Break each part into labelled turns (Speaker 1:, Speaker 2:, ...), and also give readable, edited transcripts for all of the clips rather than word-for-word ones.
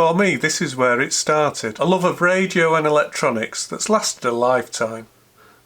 Speaker 1: for me, this is where it started. A love of radio and electronics that's lasted a lifetime.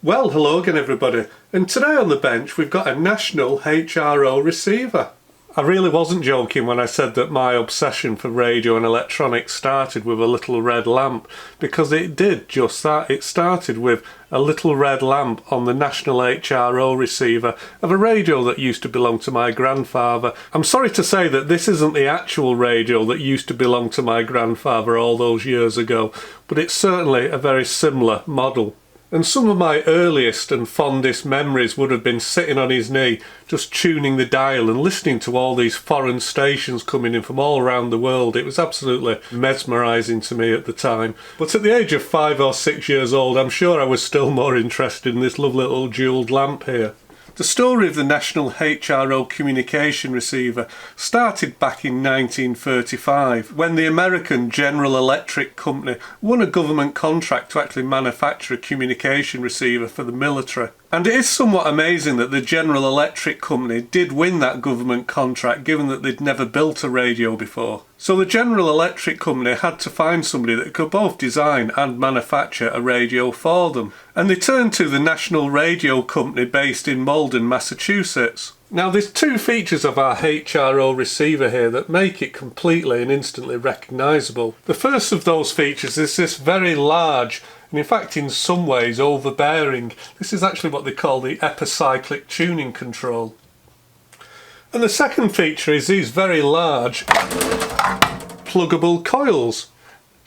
Speaker 1: Well, hello again everybody, and today on the bench we've got a National HRO Receiver. I really wasn't joking when I said that my obsession for radio and electronics started with a little red lamp, because it did just that. It started with a little red lamp on the National HRO receiver of a radio that used to belong to my grandfather. I'm sorry to say that this isn't the actual radio that used to belong to my grandfather all those years ago, but it's certainly a very similar model. And some of my earliest and fondest memories would have been sitting on his knee, just tuning the dial and listening to all these foreign stations coming in from all around the world. It was absolutely mesmerising to me at the time. But at the age of 5 or 6 years old, I'm sure I was still more interested in this lovely little jewelled lamp here. The story of the National HRO communication receiver started back in 1935 when the American General Electric Company won a government contract to actually manufacture a communication receiver for the military. And it is somewhat amazing that the General Electric Company did win that government contract, given that they'd never built a radio before. So the General Electric Company had to find somebody that could both design and manufacture a radio for them. And they turned to the National Radio Company based in Malden, Massachusetts. Now there's two features of our HRO receiver here that make it completely and instantly recognisable. The first of those features is this very large, and in fact in some ways overbearing, this is actually what they call the epicyclic tuning control. And the second feature is these very large pluggable coils.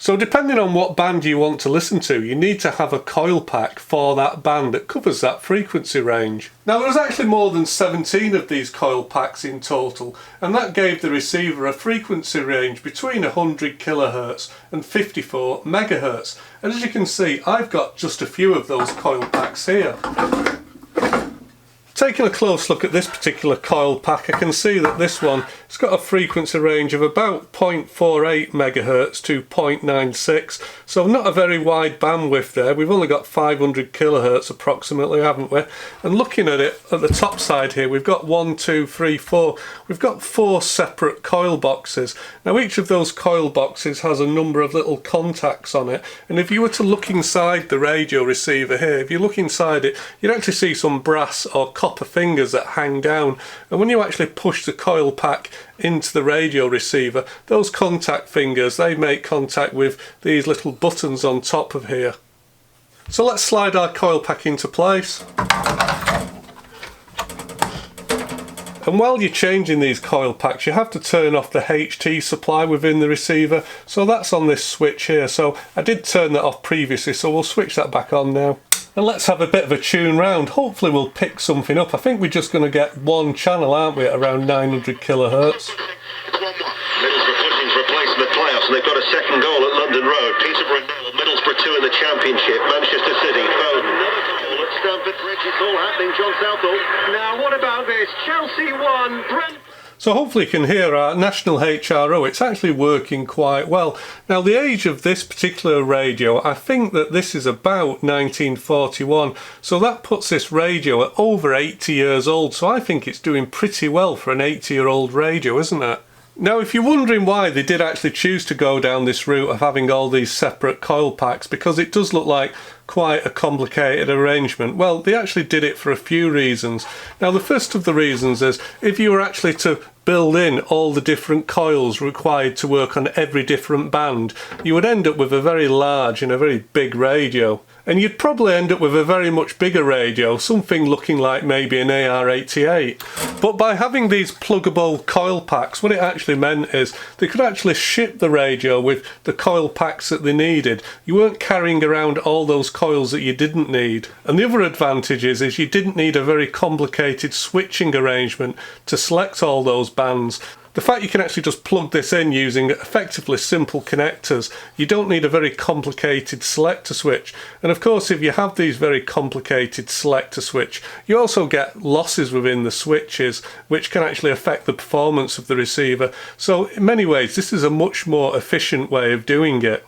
Speaker 1: So depending on what band you want to listen to, you need to have a coil pack for that band that covers that frequency range. Now there's actually more than 17 of these coil packs in total, and that gave the receiver a frequency range between 100 kHz and 54 MHz. And as you can see, I've got just a few of those coil packs here. Taking a close look at this particular coil pack, I can see that this one has got a frequency range of about 0.48 MHz to 0.96, so not a very wide bandwidth there. We've only got 500 kHz approximately, haven't we? And looking at it at the top side here, we've got 1, 2, 3, 4. We've got 4 separate coil boxes. Now each of those coil boxes has a number of little contacts on it, and if you were to look inside the radio receiver here, if you look inside it, you'd actually see some brass or copper fingers that hang down, and when you actually push the coil pack into the radio receiver, those contact fingers, they make contact with these little buttons on top of here. So let's slide our coil pack into place. And while you're changing these coil packs, you have to turn off the HT supply within the receiver, so that's on this switch here. So I did turn that off previously, so we'll switch that back on now. And let's have a bit of a tune round. Hopefully we'll pick something up. I think we're just going to get one channel, aren't we, at around 900 kHz.
Speaker 2: Middlesbrough pushing for a place in the playoffs, and they've got a second goal at London Road. Peterborough 0, Middlesbrough 2 in the Championship. Manchester City, Foden. Another goal at Stamford Bridge. It's all happening. John Southall. Now what about this? Chelsea 1, Brentford.
Speaker 1: So hopefully you can hear our National HRO, it's actually working quite well. Now the age of this particular radio, I think that this is about 1941, so that puts this radio at over 80 years old, so I think it's doing pretty well for an 80-year-old radio, isn't it? Now if you're wondering why they did actually choose to go down this route of having all these separate coil packs, because it does look like quite a complicated arrangement. Well, they actually did it for a few reasons. Now the first of the reasons is if you were actually to build in all the different coils required to work on every different band, you would end up with a very large and a very big radio. And you'd probably end up with a very much bigger radio, something looking like maybe an AR-88. But by having these pluggable coil packs, what it actually meant is they could actually ship the radio with the coil packs that they needed. You weren't carrying around all those coils that you didn't need. And the other advantage is you didn't need a very complicated switching arrangement to select all those bands. The fact you can actually just plug this in using effectively simple connectors, you don't need a very complicated selector switch. And of course if you have these very complicated selector switch, you also get losses within the switches which can actually affect the performance of the receiver. So in many ways this is a much more efficient way of doing it.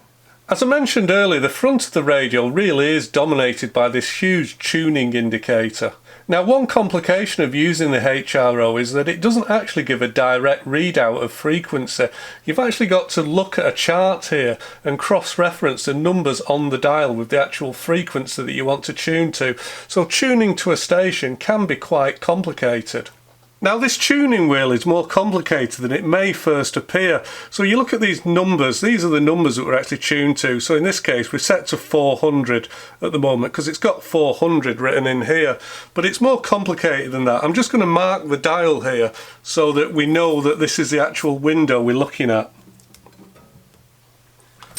Speaker 1: As I mentioned earlier, the front of the radio really is dominated by this huge tuning indicator. Now, one complication of using the HRO is that it doesn't actually give a direct readout of frequency. You've actually got to look at a chart here and cross-reference the numbers on the dial with the actual frequency that you want to tune to. So tuning to a station can be quite complicated. Now, this tuning wheel is more complicated than it may first appear. So you look at these numbers, these are the numbers that we're actually tuned to. So in this case, we're set to 400 at the moment because it's got 400 written in here. But it's more complicated than that. I'm just going to mark the dial here so that we know that this is the actual window we're looking at.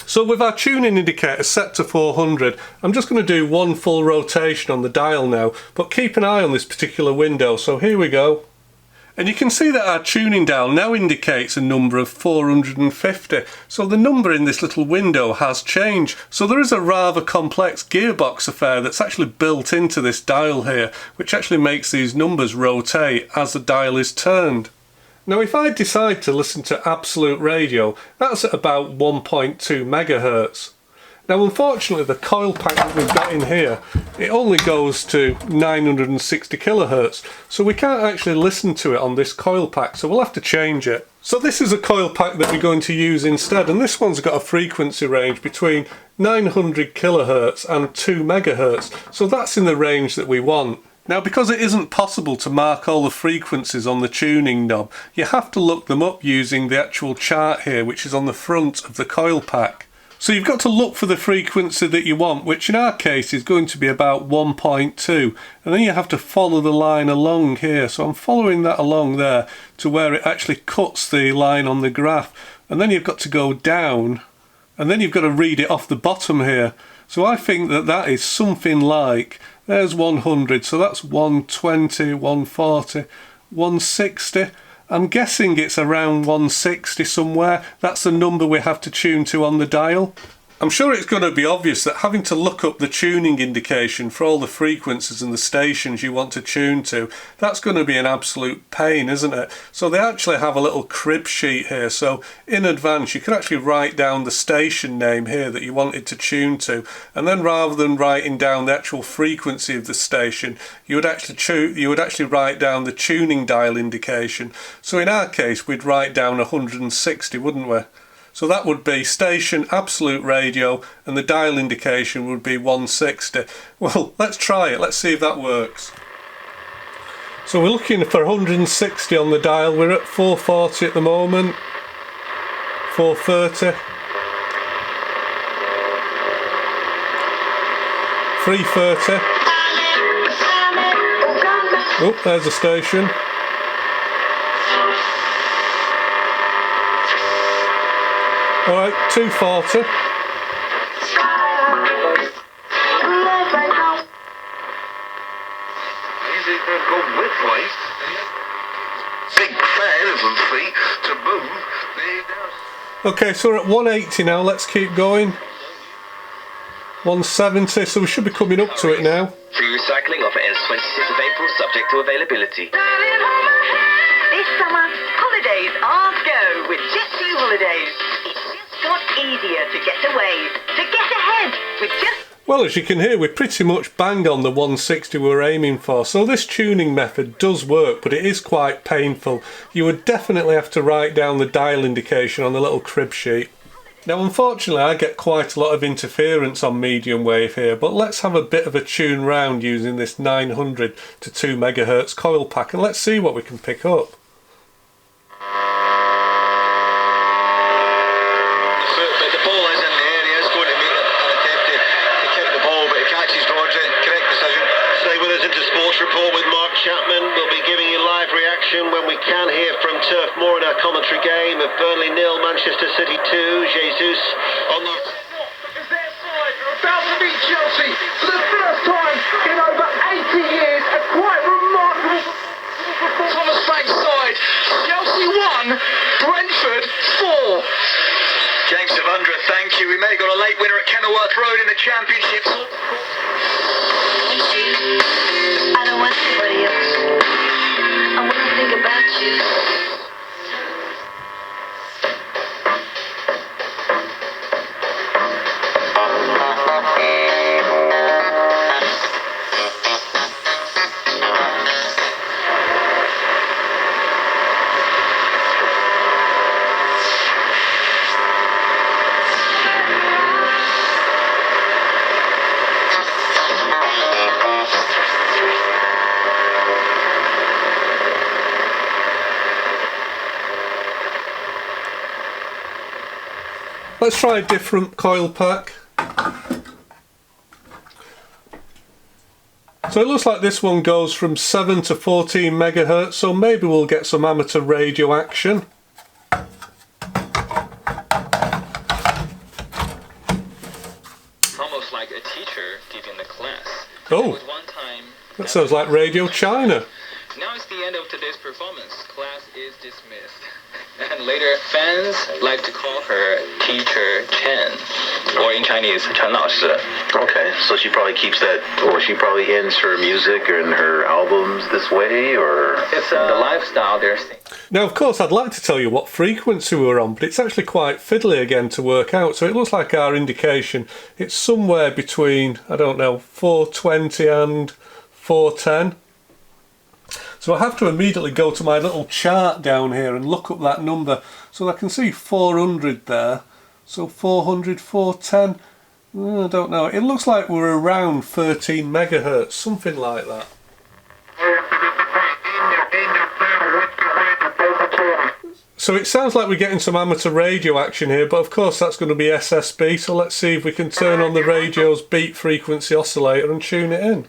Speaker 1: So with our tuning indicator set to 400, I'm just going to do one full rotation on the dial now, but keep an eye on this particular window. So here we go. And you can see that our tuning dial now indicates a number of 450. So the number in this little window has changed. So there is a rather complex gearbox affair that's actually built into this dial here, which actually makes these numbers rotate as the dial is turned. Now, if I decide to listen to absolute radio, that's at about 1.2 megahertz. Now, unfortunately, the coil pack that we've got in here, it only goes to 960 kilohertz, so we can't actually listen to it on this coil pack, so we'll have to change it. So this is a coil pack that we're going to use instead, and this one's got a frequency range between 900 kilohertz and 2 megahertz, so that's in the range that we want. Now, because it isn't possible to mark all the frequencies on the tuning knob, you have to look them up using the actual chart here, which is on the front of the coil pack. So you've got to look for the frequency that you want, which in our case is going to be about 1.2, and then you have to follow the line along here. So I'm following that along there to where it actually cuts the line on the graph, and then you've got to go down, and then you've got to read it off the bottom here. So I think that that is something like, there's 100, so that's 120, 140, 160. I'm guessing it's around 160 somewhere. That's the number we have to tune to on the dial. I'm sure it's going to be obvious that having to look up the tuning indication for all the frequencies and the stations you want to tune to, that's going to be an absolute pain, isn't it? So they actually have a little crib sheet here, so in advance you can actually write down the station name here that you wanted to tune to, and then rather than writing down the actual frequency of the station, you would actually write down the tuning dial indication. So in our case we'd write down 160, wouldn't we? So that would be station absolute radio, and the dial indication would be 160. Well, let's try it. Let's see if that works. So we're looking for 160 on the dial. We're at 440 at the moment. 430. 330. Oh, there's a station. Alright, 240.
Speaker 2: Big fan of them feet to move.
Speaker 1: Okay, so we're at 180 now, let's keep going. 170, so we should be coming up to it now.
Speaker 3: Free recycling offer ends 26th of April, subject to availability.
Speaker 4: This summer, holidays are go with Jet2 Holidays. It's just got easier to get away, to get ahead with just...
Speaker 1: Well, as you can hear, we're pretty much bang on the 160 we were aiming for. So this tuning method does work, but it is quite painful. You would definitely have to write down the dial indication on the little crib sheet. Now, unfortunately, I get quite a lot of interference on medium wave here, but let's have a bit of a tune round using this 900 to 2 megahertz coil pack, and let's see what we can pick up.
Speaker 2: When we can hear from Turf Moor in our commentary game of Burnley 0, Manchester City 2, Jesus on the...
Speaker 5: As their side are about to beat Chelsea for the first time in over 80 years, a quite remarkable performance on the same side. Chelsea 1, Brentford 4.
Speaker 3: James Savundra, thank you. We may have got a late winner at Kenilworth Road in the Championship.
Speaker 4: I don't want anybody else. I want to think about you.
Speaker 1: Let's try a different coil pack. So it looks like this one goes from 7 to 14 megahertz, so maybe we'll get some amateur radio action.
Speaker 6: Almost like a teacher giving the class.
Speaker 1: Oh, that sounds like Radio China.
Speaker 6: Now it's the end of today's performance. Class is dismissed. And later, fans like to call her Teacher Chen, or in Chinese, 陈老师.
Speaker 2: Okay, so she probably keeps that, or she probably ends her music and her albums this way, or...
Speaker 6: It's the lifestyle they're saying.
Speaker 1: Now, of course, I'd like to tell you what frequency we're on, but it's actually quite fiddly again to work out. So it looks like our indication, it's somewhere between, I don't know, 420 and 410. So I have to immediately go to my little chart down here and look up that number. So I can see 400 there. So 400, 410, I don't know. It looks like we're around 13 megahertz, something like that. So it sounds like we're getting some amateur radio action here, but of course that's going to be SSB. So let's see if we can turn on the radio's beat frequency oscillator and tune it in.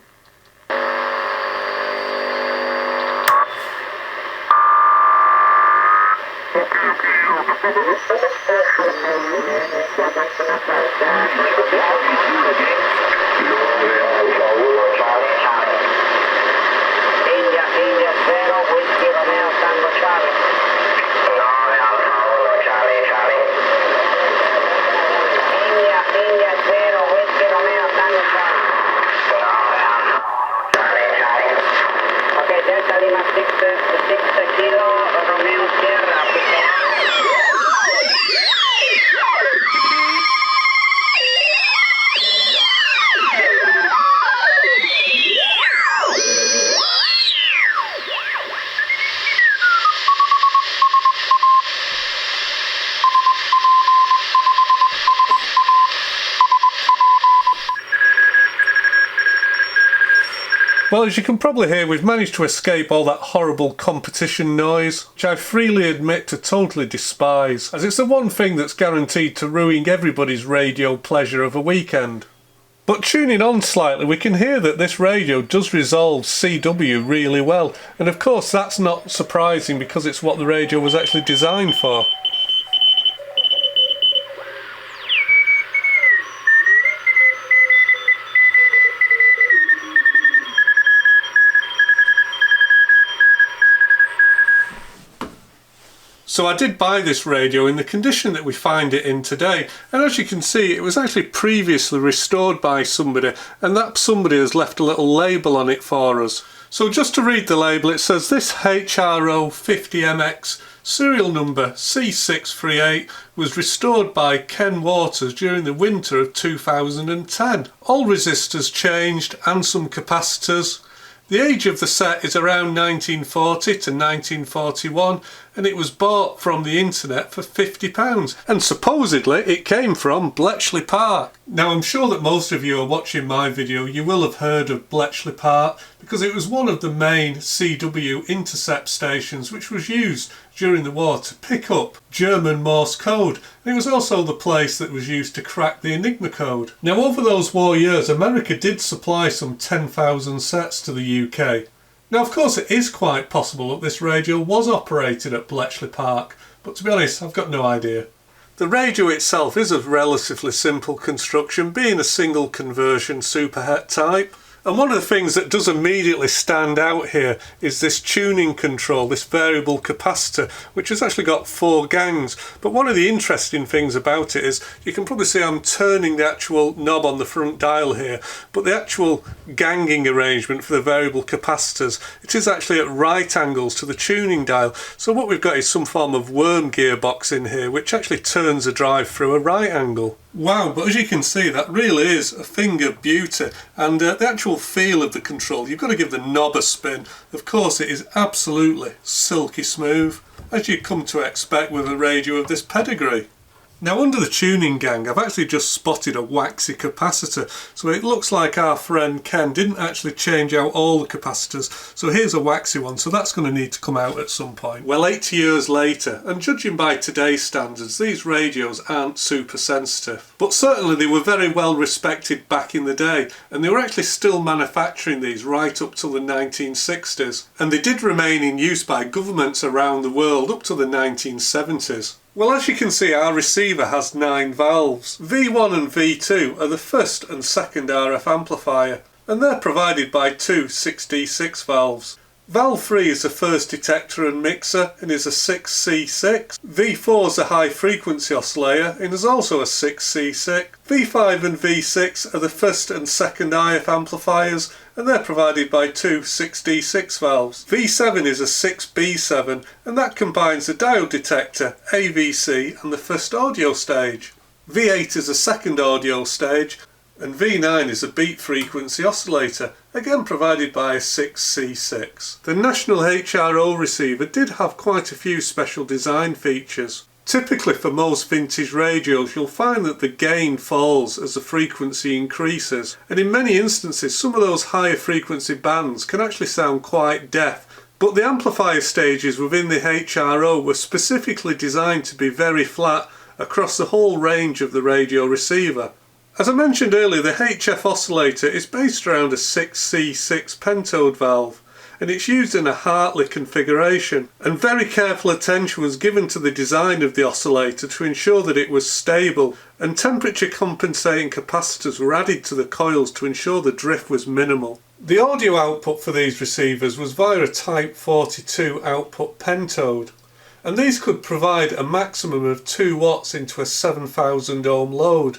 Speaker 1: Well, as you can probably hear, we've managed to escape all that horrible competition noise, which I freely admit to totally despise, as it's the one thing that's guaranteed to ruin everybody's radio pleasure of a weekend. But tuning on slightly, we can hear that this radio does resolve CW really well, and of course that's not surprising because it's what the radio was actually designed for. So I did buy this radio in the condition that we find it in today, and as you can see it was actually previously restored by somebody, and that somebody has left a little label on it for us. So just to read the label, it says this HRO 50MX serial number C638 was restored by Ken Waters during the winter of 2010. All resistors changed and some capacitors. The age of the set is around 1940 to 1941, and it was bought from the internet for £50, and supposedly it came from Bletchley Park. Now I'm sure that most of you are watching my video, you will have heard of Bletchley Park because it was one of the main CW intercept stations which was used during the war to pick up German Morse code. And it was also the place that was used to crack the Enigma code. Now over those war years, America did supply some 10,000 sets to the UK. Now of course it is quite possible that this radio was operated at Bletchley Park, but to be honest I've got no idea. The radio itself is of relatively simple construction, being a single conversion superhet type. And one of the things that does immediately stand out here is this tuning control, this variable capacitor, which has actually got 4 gangs. But one of the interesting things about it is, you can probably see I'm turning the actual knob on the front dial here, but the actual ganging arrangement for the variable capacitors, it is actually at right angles to the tuning dial. So what we've got is some form of worm gearbox in here, which actually turns the drive through a right angle. Wow, but as you can see, that really is a thing of beauty, and the actual feel of the control, you've got to give the knob a spin. Of course it is absolutely silky smooth, as you'd come to expect with a radio of this pedigree. Now under the tuning gang, I've actually just spotted a waxy capacitor, so it looks like our friend Ken didn't actually change out all the capacitors, so here's a waxy one, so that's going to need to come out at some point. Well, 80 years later, and judging by today's standards, these radios aren't super sensitive, but certainly they were very well respected back in the day, and they were actually still manufacturing these right up till the 1960s, and they did remain in use by governments around the world up to the 1970s. Well, as you can see, our receiver has 9 valves. V1 and V2 are the first and second RF amplifier, and they're provided by 2 6D6 valves. Valve 3 is the first detector and mixer and is a 6C6. V4 is a high frequency oscillator and is also a 6C6. V5 and V6 are the first and second IF amplifiers and they're provided by 2 6D6 valves. V7 is a 6B7 and that combines the diode detector, AVC and the first audio stage. V8 is a second audio stage and V9 is a beat frequency oscillator, again provided by a 6C6. The National HRO Receiver did have quite a few special design features. Typically for most vintage radios you'll find that the gain falls as the frequency increases, and in many instances some of those higher frequency bands can actually sound quite deaf. But the amplifier stages within the HRO were specifically designed to be very flat across the whole range of the radio receiver. As I mentioned earlier, the HF oscillator is based around a 6C6 pentode valve and it's used in a Hartley configuration, and very careful attention was given to the design of the oscillator to ensure that it was stable, and temperature compensating capacitors were added to the coils to ensure the drift was minimal. The audio output for these receivers was via a Type 42 output pentode, and these could provide a maximum of 2 watts into a 7,000 ohm load.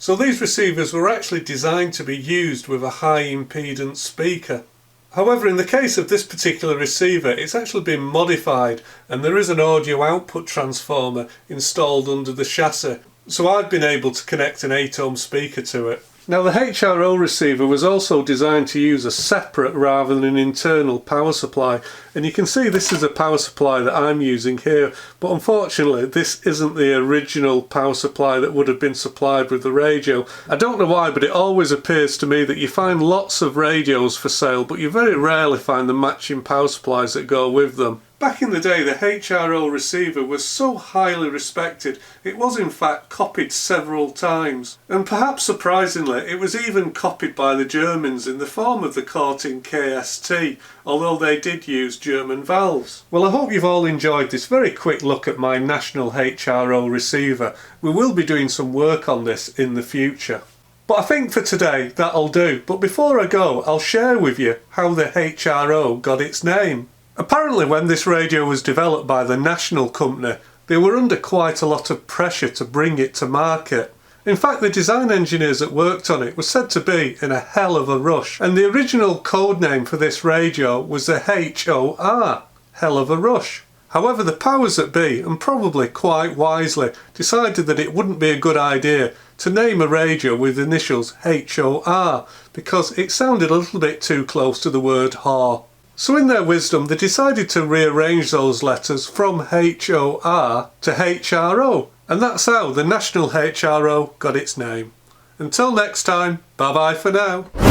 Speaker 1: So these receivers were actually designed to be used with a high impedance speaker. However, in the case of this particular receiver, it's actually been modified and there is an audio output transformer installed under the chassis. So I've been able to connect an 8 ohm speaker to it. Now the HRO receiver was also designed to use a separate rather than an internal power supply, and you can see this is a power supply that I'm using here, but unfortunately this isn't the original power supply that would have been supplied with the radio. I don't know why, but it always appears to me that you find lots of radios for sale but you very rarely find the matching power supplies that go with them. Back in the day, the HRO receiver was so highly respected, it was in fact copied several times. And perhaps surprisingly, it was even copied by the Germans in the form of the Corting KST, although they did use German valves. Well, I hope you've all enjoyed this very quick look at my National HRO receiver. We will be doing some work on this in the future. But I think for today that'll do. But before I go, I'll share with you how the HRO got its name. Apparently when this radio was developed by the National company, they were under quite a lot of pressure to bring it to market. In fact, the design engineers that worked on it were said to be in a hell of a rush, and the original code name for this radio was the HOR, hell of a rush. However, the powers that be, and probably quite wisely, decided that it wouldn't be a good idea to name a radio with the initials HOR because it sounded a little bit too close to the word whore. So in their wisdom they decided to rearrange those letters from HOR to HRO, and that's how the National HRO got its name. Until next time, bye bye for now.